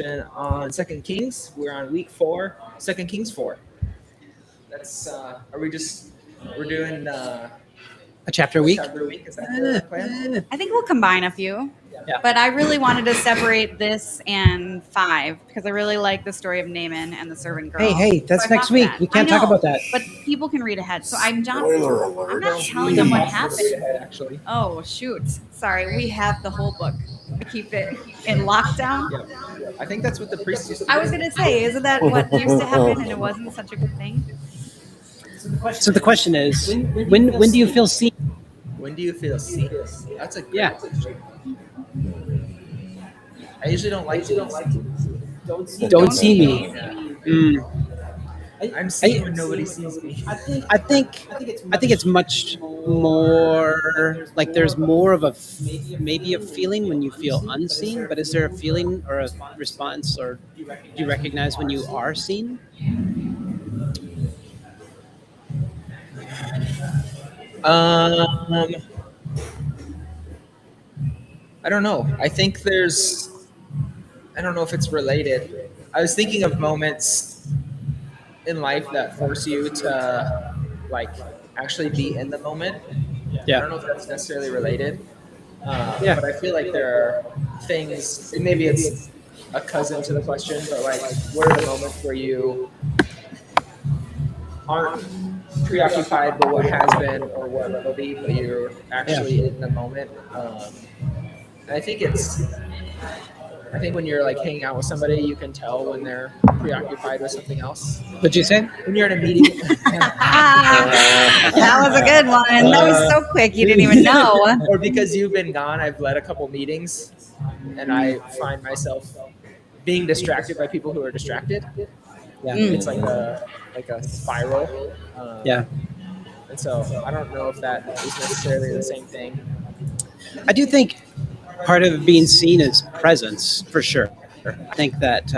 on Second Kings. We're on week 4, Second Kings 4. That's are we just we're doing A chapter a a week. chapter a week? Is that the plan? I think we'll combine a few. Yeah. But I really wanted to separate this and 5 because I really like the story of Naaman and the servant girl. Hey, that's So I next thought week. that. We can't I talk know, about that. But people can read ahead. So I'm not telling We them can what possibly happened. ahead, actually. Oh, shoot. Sorry. We have the whole book. We keep it in lockdown. Yeah. I think that's what the priest used to do. I was going to say, isn't that what used to happen and it wasn't such a good thing? So the question is, when do you feel seen? When do you feel seen? That's a great Yeah. question. I usually don't like to. Don't see me. Mm. I'm seen when nobody sees me. I think it's much more like there's more of a maybe a feeling when you feel unseen, but is there a feeling or a response, or do you recognize when you are seen? Um, I don't know. I think there's. I don't know if it's related. I was thinking of moments in life that force you to like actually be in the moment. I don't Yeah. know if that's necessarily related. Yeah. But I feel like there are things. Maybe it's a cousin to the question, but like, what are the moments where you aren't preoccupied with what has been or what will be, but you're actually in the moment? And I think when you're like hanging out with somebody, you can tell when they're preoccupied with something else. What'd you say? When you're in a meeting, That was a good one. That was so quick. You didn't even know. or because you've been gone, I've led a couple meetings, and I find myself being distracted by people who are distracted. Yeah. It's like a spiral. Yeah. And so I don't know if that is necessarily the same thing. I do think part of being seen is presence, for sure. I think that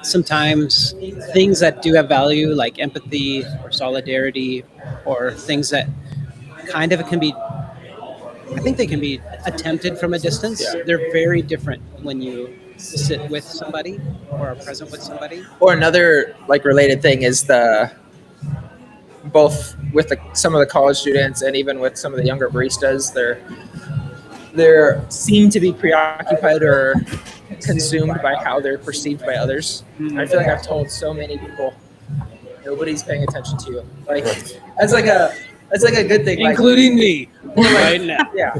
sometimes things that do have value, like empathy or solidarity, or things that kind of can be, I think they can be attempted from a distance. Yeah. They're very different when you sit with somebody or are present with somebody. Or another like related thing is both with some of the college students and even with some of the younger baristas, they're seem to be preoccupied or consumed by how they're perceived by others. I feel like I've told so many people nobody's paying attention to you. Like that's like a good thing. Like, Including me right now. yeah.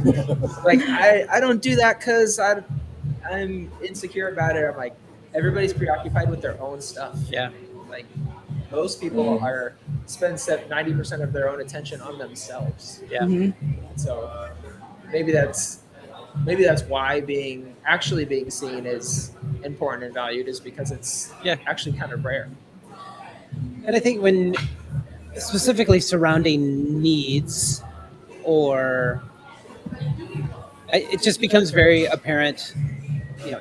Like I don't do that because I'm insecure about it. I'm like, everybody's preoccupied with their own stuff. Yeah. Like most people spend 90% of their own attention on themselves. Yeah. So maybe that's why actually being seen is important and valued, is because it's actually kind of rare. And I think when specifically surrounding needs, or it just becomes very apparent,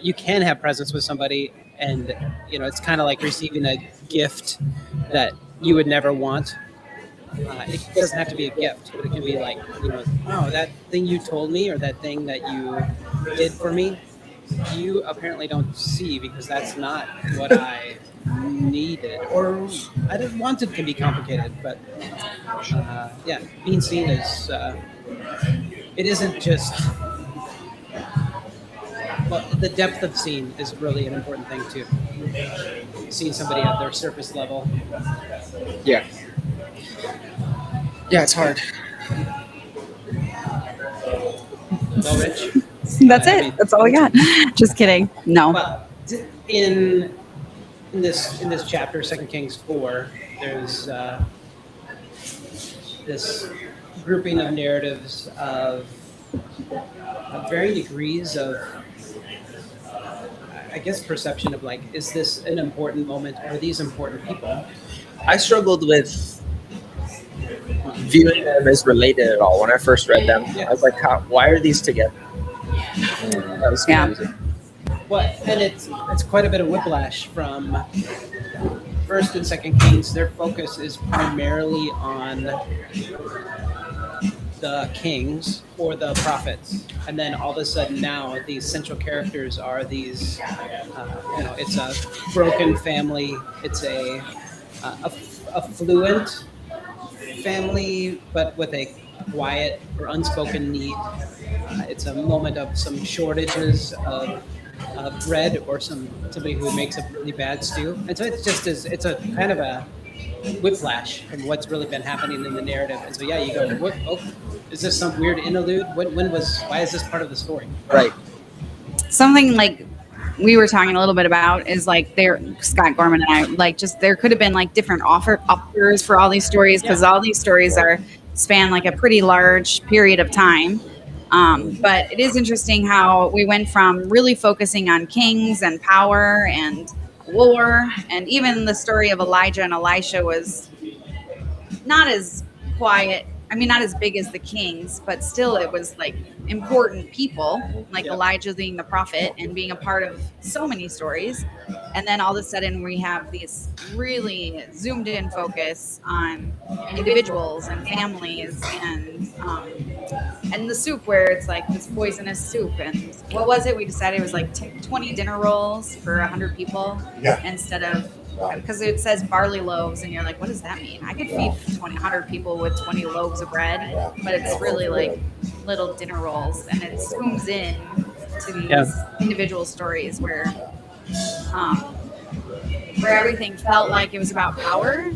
you can have presence with somebody, and it's kind of like receiving a gift that you would never want. It doesn't have to be a gift, but it can be like, oh, that thing you told me, or that thing that you did for me, you apparently don't see because that's not what I needed, or I didn't want. It can be complicated, but being seen is it isn't just. Well, the depth of seeing is really an important thing too. Seeing somebody at their surface level. Yeah. Yeah, it's hard. Well, Rich. That's it. That's all we got. Just kidding. No. Well, in this chapter, 2 Kings 4, there's this grouping of narratives of varying degrees of, I guess, perception of like, is this an important moment? Are these important people? I struggled with viewing them as related at all when I first read them. I was like, why are these together? That was confusing. Well, and it's quite a bit of whiplash from First and Second Kings. Their focus is primarily on the kings or the prophets, and then all of a sudden now these central characters are these, it's a broken family, it's a affluent family, but with a quiet or unspoken need. It's a moment of some shortages of bread or somebody who makes a really bad stew, and so it's a kind of a whiplash from what's really been happening in the narrative. And so you go, what? Oh, is this some weird interlude? Why is this part of the story? Right. Something like we were talking a little bit about is like Scott Gorman and I, like, just there could have been like different authors for all these stories, because all these stories span like a pretty large period of time. But it is interesting how we went from really focusing on kings and power and war, and even the story of Elijah and Elisha was not as quiet. I mean, not as big as the kings, but still it was like important people, like Elijah being the prophet and being a part of so many stories. And then all of a sudden we have these really zoomed in focus on individuals and families, and the soup, where it's like this poisonous soup. And what was it? We decided it was like 20 dinner rolls for 100 people instead of, because it says barley loaves, and you're like, what does that mean? I could feed 100 people with 20 loaves of bread, but it's really like little dinner rolls, and it zooms in to these individual stories where everything felt like it was about power,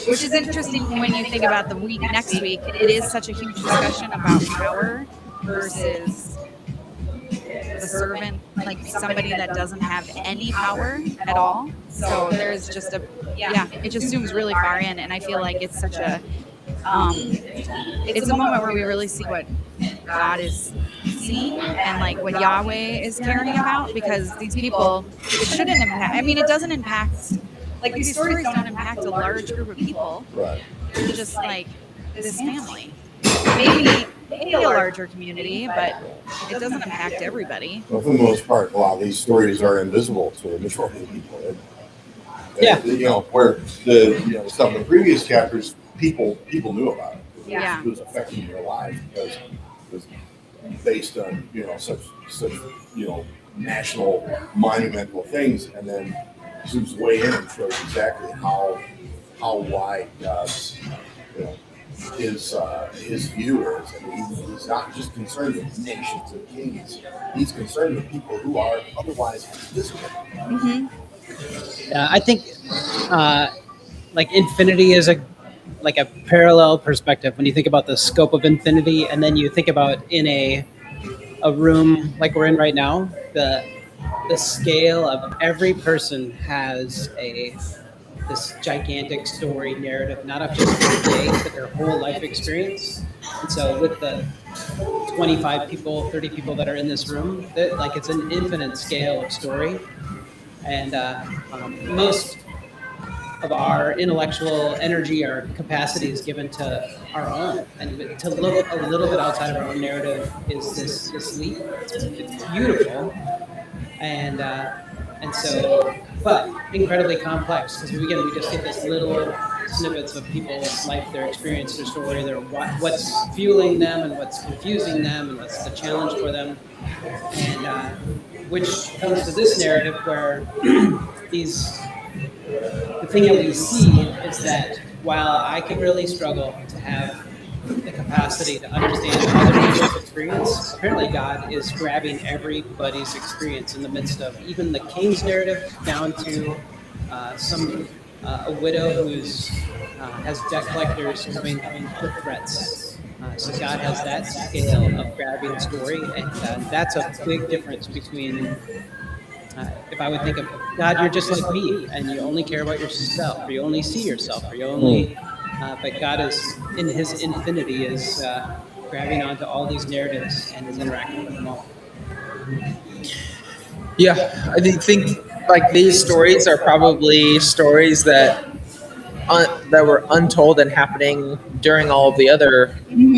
which is interesting when you think about the week next week. It is such a huge discussion about power versus the servant, like somebody that doesn't have any power at all. So there's just it just zooms really far in, and I feel like it's such a it's a moment where we really see what God is seeing and like what Yahweh is caring about, because these people, it shouldn't impact, I mean, it doesn't impact, like these stories don't impact a large group of people. Right. It's just like this family. Maybe a larger community, but it doesn't impact everybody. Well, for the most part, a lot of these stories are invisible to the majority of people. Where the stuff in the previous chapters, people knew about it. Yeah. It was affecting their lives because it was based on such national monumental things, and then zooms way in and shows exactly how wide God's his view is. I mean, he's not just concerned with nations and kings. He's concerned with people who are otherwise invisible. Mm-hmm. I think like infinity is a parallel perspective when you think about the scope of infinity, and then you think about in a room like we're in right now, the scale of every person has this gigantic story narrative, not of just their day, but their whole life experience. And so with the 25 people, 30 people that are in this room, it's an infinite scale of story. And most of our intellectual energy, our capacity is given to our own. And to look a little bit outside of our own narrative is this leap. It's beautiful. And so, but incredibly complex, because we just get this little snippets of people's life, their experience, their story, what's fueling them and what's confusing them and what's the challenge for them, and which comes to this narrative where the thing that we see is that while I can really struggle to have the capacity to understand other people's experience, apparently God is grabbing everybody's experience in the midst of even the king's narrative down to a widow who's has debt collectors coming with threats. So God has that scale of grabbing a story, and that's a big difference between if I would think of God, you're just like me, and you only care about yourself, or you only see yourself, or you only but God is, in his infinity, is grabbing onto all these narratives and is interacting with them all. Yeah, I think like these stories are probably stories that were untold and happening during all of the other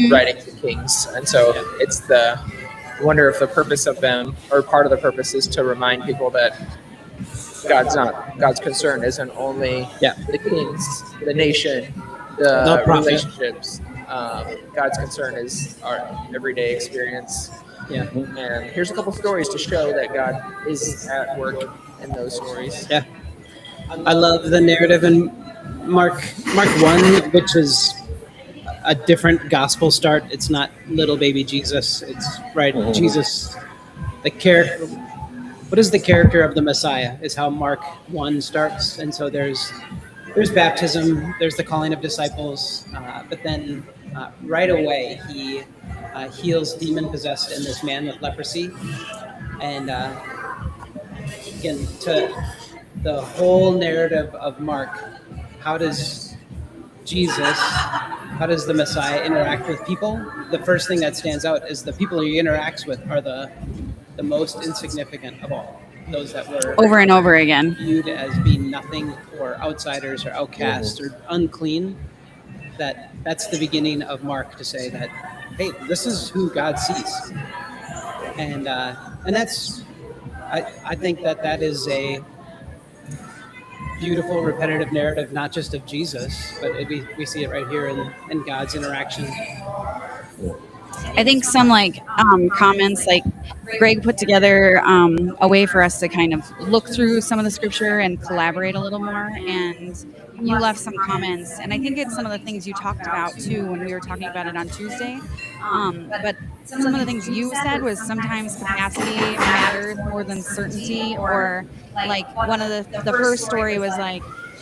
writings of Kings, and so it's I wonder if the purpose of them, or part of the purpose, is to remind people that God's concern isn't only the kings, the nation, the relationships, God's concern is our everyday experience. Yeah. And here's a couple stories to show that God is at work in those stories. Yeah. I love the narrative in Mark 1, which is a different gospel start. It's not little baby Jesus. It's right Jesus, the character. What is the character of the Messiah? Is how Mark 1 starts, and so there's baptism, there's the calling of disciples, but then right away he heals demon possessed and this man with leprosy, and again to the whole narrative of Mark. How does the Messiah interact with people? The first thing that stands out is the people he interacts with are the most insignificant of all. Those that were Over and over again. viewed as being nothing or outsiders or outcasts or unclean. That's the beginning of Mark to say that, hey, this is who God sees. And that's, I think that is a beautiful repetitive narrative, not just of Jesus, but we see it right here in God's interaction. I think some comments, like Greg put together a way for us to kind of look through some of the scripture and collaborate a little more. And you left some comments, and I think it's some of the things you talked about too when we were talking about it on Tuesday. But some of the things you said was sometimes capacity matters more than certainty, or like one of the first story was like her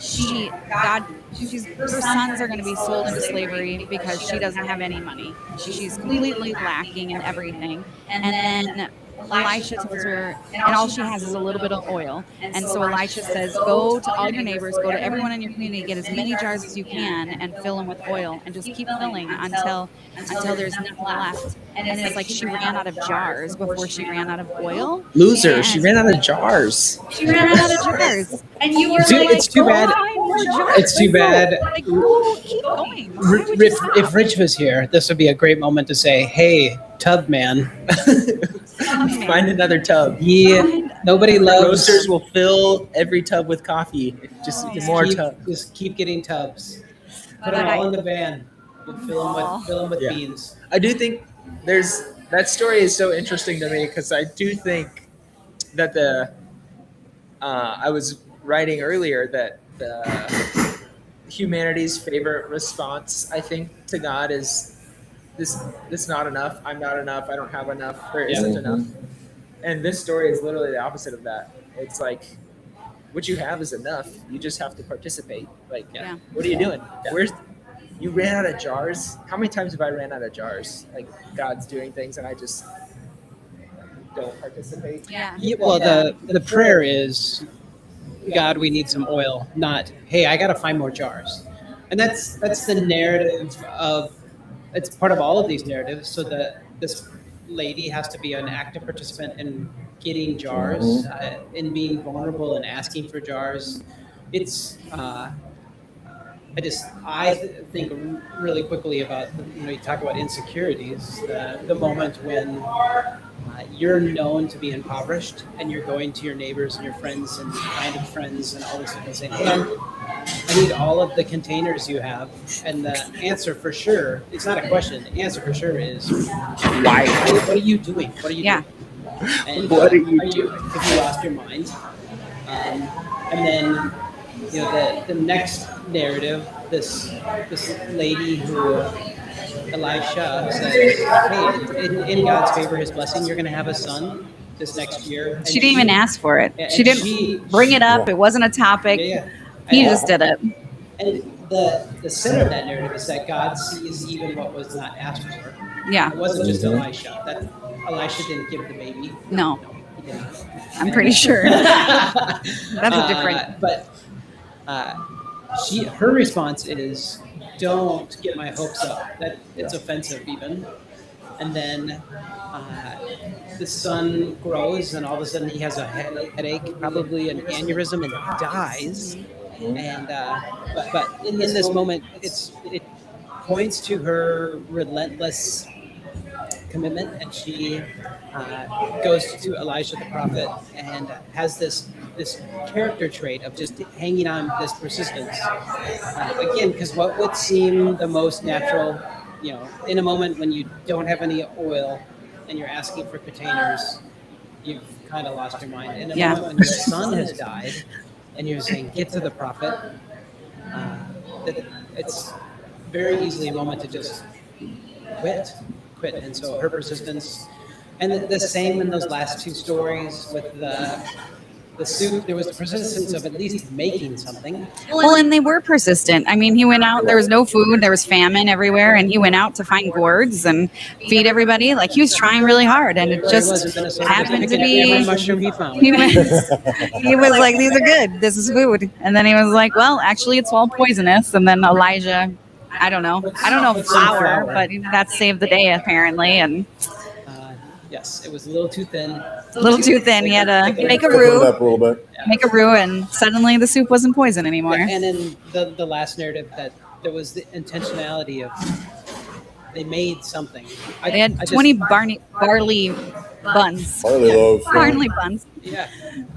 sons are going to be sold into slavery because she doesn't have any money. She's completely lacking in everything. And then Elisha tells her, and all she has is a little bit of oil. And so Elisha says, go to all your neighbors, go to everyone in your community, get as many jars as you can and fill them with oil, and just keep filling until there's nothing left. And it's like she ran out of jars before she ran out of oil. Loser, And she ran out of jars. She ran out of jars. And you were It's too bad. jars. It's too bad. Like, oh, keep going. Why would you If Rich was here, this would be a great moment to say, "Hey, Tub Man, Find another tub. nobody loves Roasters will fill every tub with coffee. Just more tubs. Just keep getting tubs. Put them all in the van. We'll fill them with Yeah. beans." I do think that story is so interesting to me because I do think that I was writing earlier that the humanity's favorite response, I think, to God is this not enough. I'm not enough. I don't have enough. There isn't enough. And this story is literally the opposite of that. It's like what you have is enough. You just have to participate. Like, Yeah. what are you doing? You ran out of jars? How many times have I ran out of jars? Like God's doing things and I just don't participate. Yeah. Well, the prayer is, God, we need some oil, not, hey, I got to find more jars. And that's the narrative of, it's part of all of these narratives. So that this lady has to be an active participant in getting jars, in being vulnerable and asking for jars. It's, I think really quickly about, you talk about insecurities, the moment when you're known to be impoverished and you're going to your neighbors and your friends and kind of friends and all this stuff and saying, hey, I need all of the containers you have. And the answer for sure, it's not a question, the answer for sure is, Why? what are you doing? What are you doing? And What are you Have you lost your mind? And then, the next narrative, this lady who Elisha says, hey, in God's favor, his blessing, you're going to have a son this next year. And She didn't even ask for it. and She didn't bring it up. It wasn't a topic. Yeah. He just did it. And the center of that narrative is that God sees even what was not asked for. Yeah. It wasn't just Elisha. That Elisha didn't give the baby. No, He didn't. I'm pretty sure. That's a different. But her response is, "Don't get my hopes up." That it's offensive even. And then the son grows, and all of a sudden he has a headache, probably an aneurysm, and dies. And but in this moment, it points to her relentless commitment, and she goes to Elisha the prophet and has this character trait of just hanging on, this persistence. Again, because what would seem the most natural in a moment when you don't have any oil and you're asking for containers, you've kind of lost your mind. In a Yeah. moment when your son has died and you're saying, get to the prophet, it's very easily a moment to just quit. And so her persistence, and the same in those last two stories with the soup, there was the persistence of at least making something. Well, and they were persistent. I mean, he went out, there was no food, there was famine everywhere, and he went out to find gourds and feed everybody. Like, he was trying really hard, and it Where he was just in Minnesota, happened to picking every be. mushroom he found. He was like, these are good. This is food. And then he was like, well, actually, it's all poisonous. And then Elijah, I don't know flour, but that saved the day, apparently. And Yes, it was a little too thin. a little too thin. He had to make a Thicken it roux, up a little bit. and suddenly the soup wasn't poison anymore. And in the last narrative, that there was the intentionality of they made something. They had 20 barley buns. Barley loaves. yeah. Barley buns. Yeah.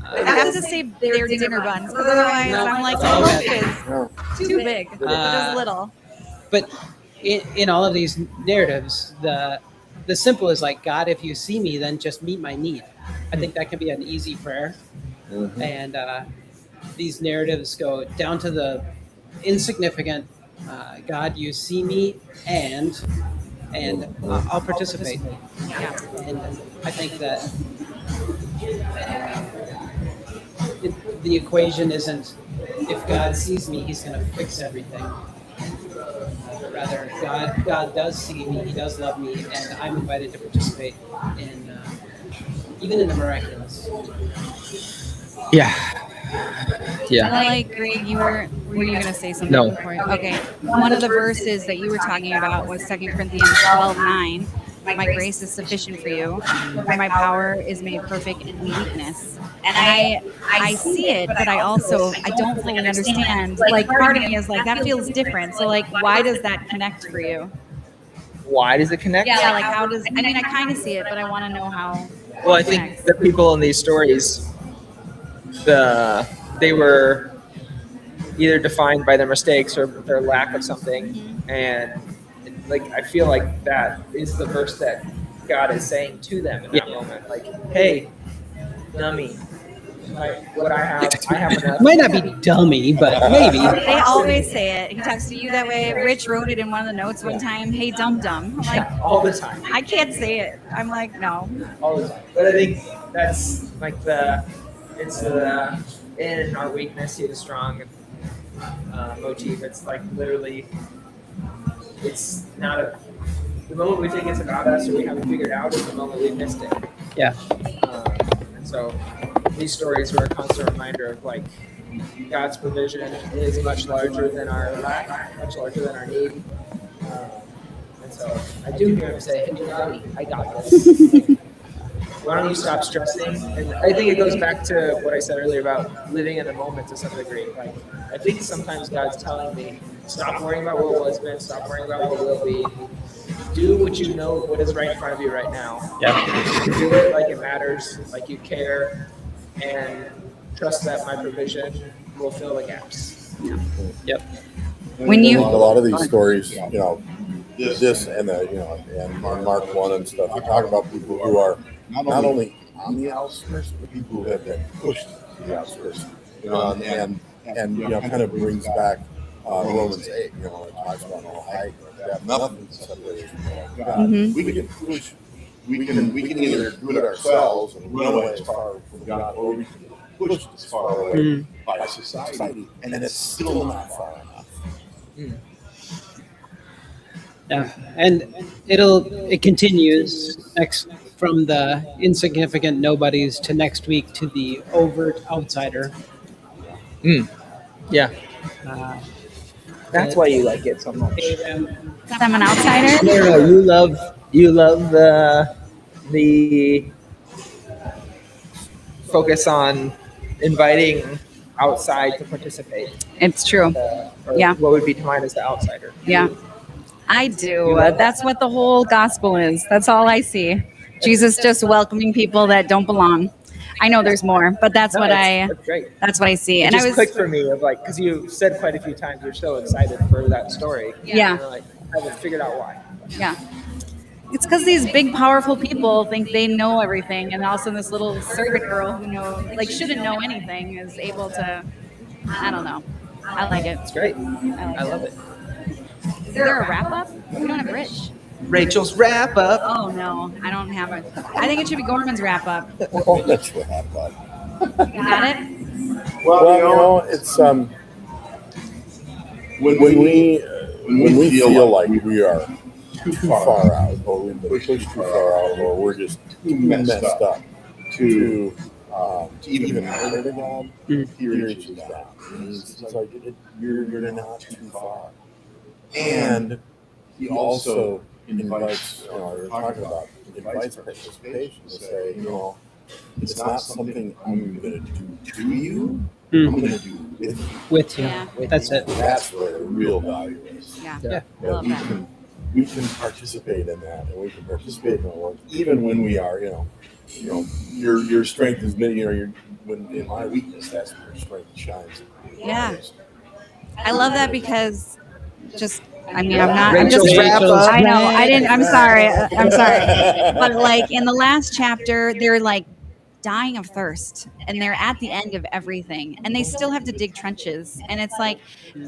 I have to say their dinner buns. Otherwise, No, I'm like, it's all the bad. loaf is too big. It is little. But in all of these narratives, the simple is like, God, if you see me, then just meet my need. I think that can be an easy prayer. Mhm. And these narratives go down to the insignificant. God, you see me, and I'll participate. Yeah. And I think that the equation isn't if God sees me, He's going to fix everything. Rather, God does see me, He does love me, and I'm invited to participate in even in the miraculous. Yeah. Yeah. I like, Greg, were you going to say something No. before? Okay. One of the verses that you were talking about was 2 Corinthians 12:9. My grace is sufficient for you, for my power is made perfect in weakness. And I see it, but I don't fully understand. Like, part of me is like, that feels different. So, like, why does that connect for you? Why does it connect? Yeah, like, how does, I mean, I kind of see it, but I want to know how. Well, I think the people in these stories, they were either defined by their mistakes or their lack of something, and like I feel like that is the verse that God is saying to them in that moment. Like, hey, dummy, what I have enough. Might not be dummy, but maybe. They always say it. He talks to you that way. Rich wrote it in one of the notes one time. Hey, dum dum. I'm like, All the time. I can't say it. I'm like, no. All the time. But I think that's like it's in our weakness, he is strong motif. It's like literally, it's not the moment we think it's about us or we haven't figured out is the moment we missed it. Yeah. And so these stories were a constant reminder of like God's provision is much larger than our lack, much larger than our need. And so I do hear him say, hey, dummy, I got this. Why don't you stop stressing? And I think it goes back to what I said earlier about living in the moment to some degree. Like, I think sometimes God's telling me, stop worrying about what was been, stop worrying about what will be. Do what you know, what is right in front of you right now. Yeah. Do it like it matters, like you care, and trust that my provision will fill the gaps. Yep. When you- a lot of these stories, this and and Mark 1 and stuff, you talk about people who are not only on the outskirts, but people who have been pushed to the outskirts. And kind of brings back Romans 8. It talks about I have nothing to separate us from the love of God. Mhm. We can push. We can either do it ourselves and run away as far from God, or we can push as far away by society, and it's still not far enough. Yeah, and it continues next from the insignificant nobodies to next week to the overt outsider. Yeah. That's why you like it so much. I'm an outsider. No, you love the focus on inviting outside to participate. It's true. Or Yeah. What would be defined as the outsider. Yeah, I do. That's what the whole gospel is. That's all I see. Jesus just welcoming people that don't belong. I know there's more, but that's what That's great. that's what I see. It And I just was, clicked for me of like, because you said quite a few times you're so excited for that story. Yeah. And you're like, I haven't figured out why. Yeah. It's because these big, powerful people think they know everything, and all of a sudden this little servant girl who shouldn't know anything is able to. I don't know. I like it. It's great. I I love it. Is there a wrap up? We don't have Rich. Rachel's wrap up. Oh no, I don't have it. I think it should be Gorman's wrap up. Oh, that's what happened. You got it? Well, it's when we feel like we are too far out, or we've been pushed too far out, or we're just too messed up to even learn to God, he reaches down. It's like you're not too far. And he also invites, you're talking about, invites participation to say, it's not something I'm going to do to you, I'm going to do with you. With you. Yeah. That's it. That's where the real value is. Yeah. Yeah. I love that. We can participate in that, and we can participate in our work, even when we are, your strength is many, when in my weakness, that's where your strength shines. Yeah. I love that because I'm not. Rachel's wrap up. I know. I didn't. I'm sorry. But like in the last chapter, they're like dying of thirst, and they're at the end of everything, and they still have to dig trenches. And it's like,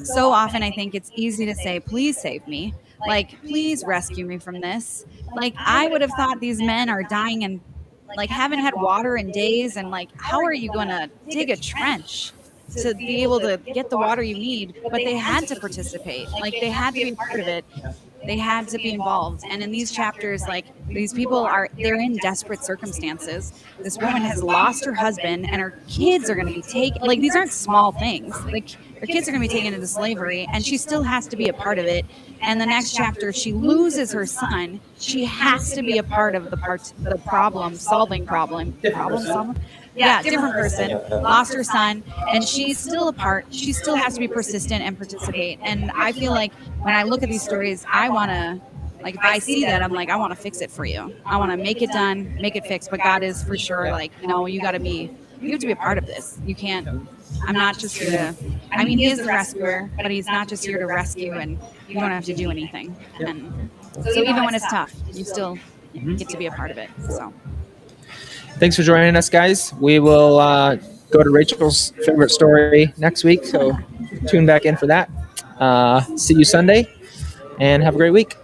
so often I think it's easy to say, "Please save me." Like, please rescue me from this. Like, I would have thought these men are dying and like haven't had water in days, and like, how are you going to dig a trench to be able to get the water you need? But they had to participate. Like, they had to be part of it. They had to be involved. And in these chapters, like, these people they're in desperate circumstances. This woman has lost her husband, and her kids are going to be taken. Like, these aren't small things. Like, her kids are going to be taken into slavery, and she still has to be a part of it. And the next chapter, she loses her son. She has to be a part of the problem solving. Yeah, different person, lost her son, and she's still a part. She still has to be persistent and participate. And I feel like when I look at these stories, I want to, like, if I see that, I'm like, I want to fix it for you. I want to make it done, make it fixed. But God is for sure like, no, you have to be a part of this. You can't, I'm not just here to, I mean, he is the rescuer, but he's not just here to rescue, and you don't have to do anything. And so even when it's tough, you still get to be a part of it. So. Thanks for joining us, guys. We will go to Rachel's favorite story next week, so tune back in for that. See you Sunday, and have a great week.